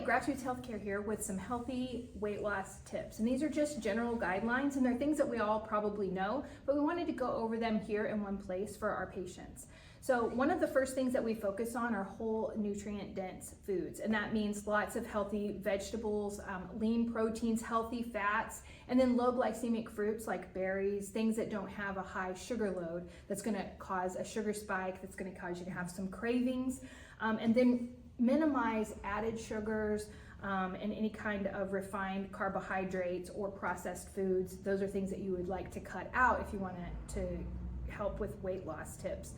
Grassroots Healthcare here with some healthy weight loss tips. And these are just general guidelines, and they're things that we all probably know, but we wanted to go over them here in one place for our patients. So one of the first things that we focus on are whole nutrient dense foods, and that means lots of healthy vegetables, lean proteins, healthy fats, and then low glycemic fruits like berries, things that don't have a high sugar load that's going to cause a sugar spike, that's going to cause you to have some cravings, and then minimize added sugars and any kind of refined carbohydrates or processed foods. Those are things that you would like to cut out if you want to help with weight loss tips.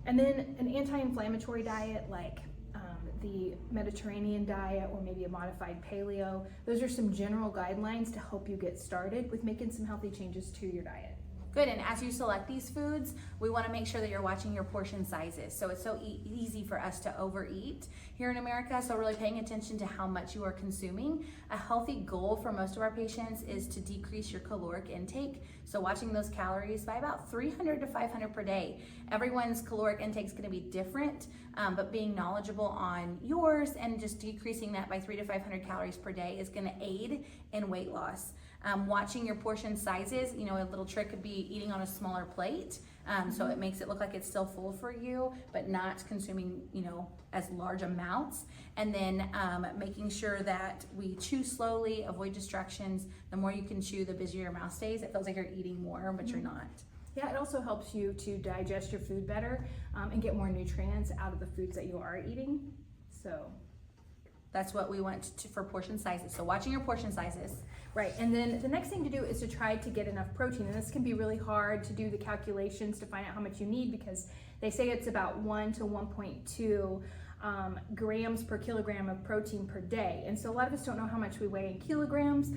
And then an anti-inflammatory diet like the Mediterranean diet or maybe a modified paleo. Those are some general guidelines to help you get started with making some healthy changes to your diet. Good, and as you select these foods, we want to make sure that you're watching your portion sizes. So it's so easy for us to overeat here in America, so really paying attention to how much you are consuming. A healthy goal for most of our patients is to decrease your caloric intake, so watching those calories by about 300 to 500 per day. Everyone's caloric intake is going to be different, but being knowledgeable on yours and just decreasing that by 300 to 500 calories per day is going to aid in weight loss. Watching your portion sizes, you know, a little trick could be eating on a smaller plate, so it makes it look like it's still full for you, but not consuming, you know, as large amounts. And then making sure that we chew slowly, avoid distractions. The more you can chew, the busier your mouth stays. It feels like you're eating more, but you're not. Yeah, it also helps you to digest your food better and get more nutrients out of the foods that you are eating. So that's what we want for portion sizes. So watching your portion sizes. Right, and then the next thing to do is to try to get enough protein. And this can be really hard to do the calculations to find out how much you need because they say it's about 1 to 1.2 grams per kilogram of protein per day. And so a lot of us don't know how much we weigh in kilograms.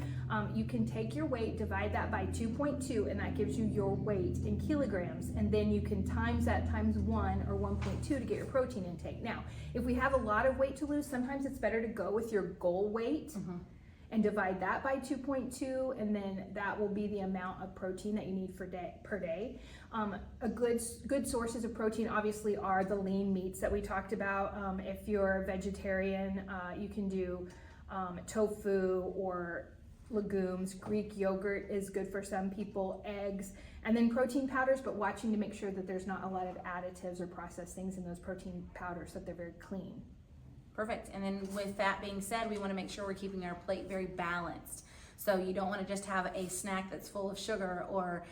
You can take your weight, divide that by 2.2, and that gives you your weight in kilograms. And then you can times that times 1 or 1.2 to get your protein intake. Now, if we have a lot of weight to lose, sometimes it's better to go with your goal weight. And divide that by 2.2, and then that will be the amount of protein that you need per day. A good sources of protein obviously are the lean meats that we talked about. If you're vegetarian, you can do tofu or legumes. Greek yogurt is good for some people, eggs, and then protein powders, but watching to make sure that there's not a lot of additives or processed things in those protein powders so that they're very clean. Perfect. And then with that being said, we want to make sure we're keeping our plate very balanced. So you don't want to just have a snack that's full of sugar or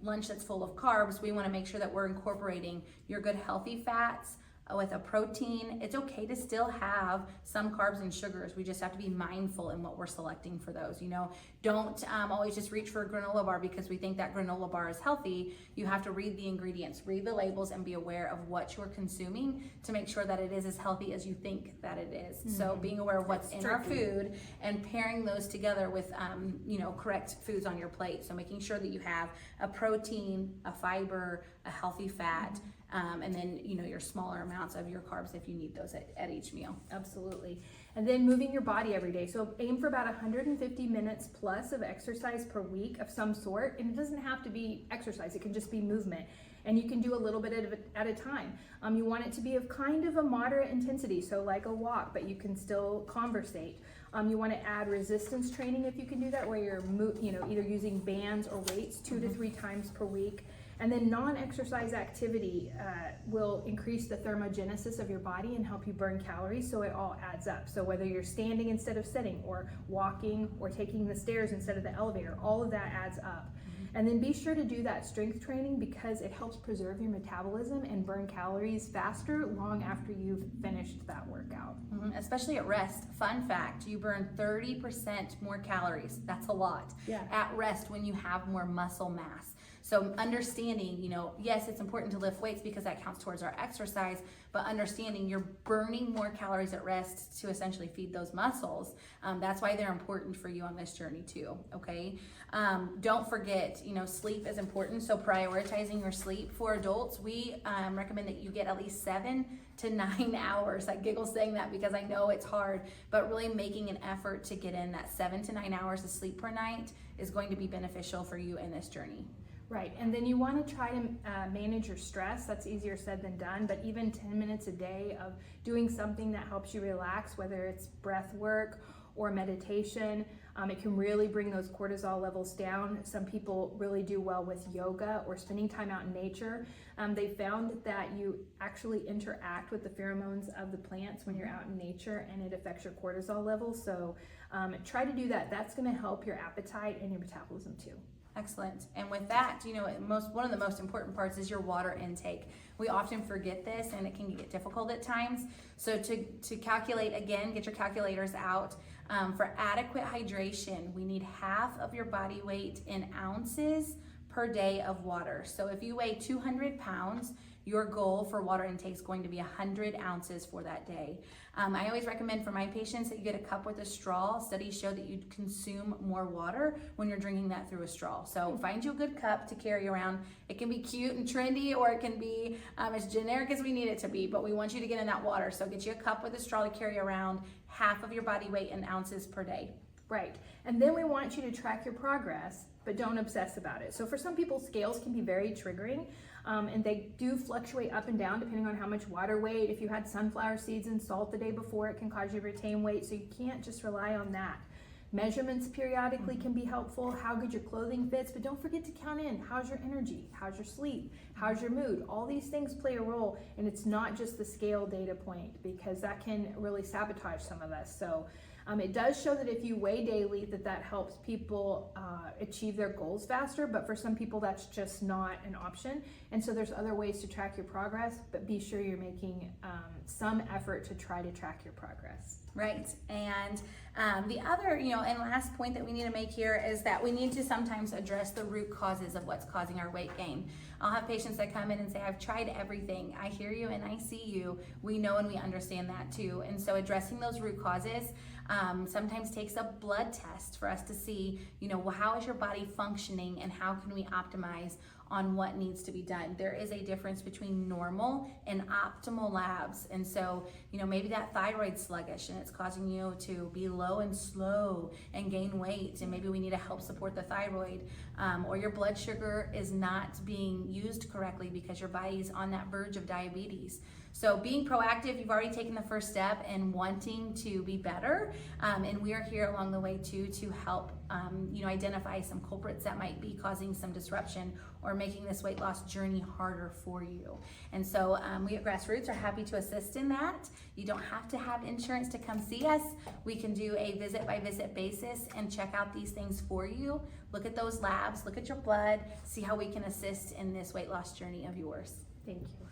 lunch that's full of carbs. We want to make sure that we're incorporating your good healthy fats with a protein. It's okay to still have some carbs and sugars. We just have to be mindful in what we're selecting for those. You know, don't always just reach for a granola bar because we think that granola bar is healthy. You have to read the ingredients, read the labels, and be aware of what you're consuming to make sure that it is as healthy as you think that it is. So being aware of what's in our food and pairing those together with correct foods on your plate. So making sure that you have a protein, a fiber, a healthy fat, and then your smaller amounts of your carbs if you need those at each meal. Absolutely. And then moving your body every day. So aim for about 150 minutes plus of exercise per week of some sort. And it doesn't have to be exercise, it can just be movement. And you can do a little bit of it at a time. You want it to be of kind of a moderate intensity, so like a walk, but you can still conversate. You want to add resistance training if you can do that, where you're either using bands or weights 2 to 3 times per week. And then non-exercise activity will increase the thermogenesis of your body and help you burn calories, so it all adds up. So whether you're standing instead of sitting or walking or taking the stairs instead of the elevator, all of that adds up. And then be sure to do that strength training because it helps preserve your metabolism and burn calories faster long after you've finished that workout. Especially at rest. Fun fact, you burn 30% more calories. That's a lot. At rest when you have more muscle mass. So understanding, yes, it's important to lift weights because that counts towards our exercise, but understanding you're burning more calories at rest to essentially feed those muscles. That's why they're important for you on this journey too, okay? Don't forget, sleep is important. So prioritizing your sleep. For adults, we recommend that you get at least 7 to 9 hours. I giggle saying that because I know it's hard, but really making an effort to get in that 7 to 9 hours of sleep per night is going to be beneficial for you in this journey. Right, and then you want to try to manage your stress. That's easier said than done, but even 10 minutes a day of doing something that helps you relax, whether it's breath work or meditation, it can really bring those cortisol levels down. Some people really do well with yoga or spending time out in nature. They found that you actually interact with the pheromones of the plants when you're out in nature, and it affects your cortisol levels. So try to do that. That's going to help your appetite and your metabolism too. Excellent. And with that, one of the most important parts is your water intake. We often forget this and it can get difficult at times. So to calculate, again, get your calculators out. For adequate hydration, we need half of your body weight in ounces per day of water. So if you weigh 200 pounds, your goal for water intake is going to be 100 ounces for that day. I always recommend for my patients that you get a cup with a straw. Studies show that you consume more water when you're drinking that through a straw. So find you a good cup to carry around. It can be cute and trendy, or it can be as generic as we need it to be, but we want you to get in that water. So get you a cup with a straw to carry around, half of your body weight in ounces per day. Right, and then we want you to track your progress, but don't obsess about it. So for some people, scales can be very triggering, and they do fluctuate up and down depending on how much water weight. If you had sunflower seeds and salt the day before, it can cause you to retain weight, so you can't just rely on that. Measurements periodically can be helpful, how good your clothing fits, but don't forget to count in how's your energy, how's your sleep, how's your mood. All these things play a role, and it's not just the scale data point, because that can really sabotage some of us. So it does show that if you weigh daily, that helps people achieve their goals faster, but for some people that's just not an option. And so there's other ways to track your progress, but be sure you're making some effort to try to track your progress. Right, and the other, and last point that we need to make here is that we need to sometimes address the root causes of what's causing our weight gain. I'll have patients that come in and say, I've tried everything. I hear you and I see you. We know and we understand that too. And so addressing those root causes sometimes takes a blood test for us to see, how is your body functioning and how can we optimize on what needs to be done. There is a difference between normal and optimal labs. And so, maybe that thyroid's sluggish and it's causing you to be low and slow and gain weight. And maybe we need to help support the thyroid. Or your blood sugar is not being used correctly because your body's on that verge of diabetes. So being proactive, you've already taken the first step in wanting to be better. And we are here along the way too to help identify some culprits that might be causing some disruption or making this weight loss journey harder for you. And so we at Grassroots are happy to assist in that. You don't have to have insurance to come see us. We can do a visit by visit basis and check out these things for you. Look at those labs, look at your blood, see how we can assist in this weight loss journey of yours. Thank you.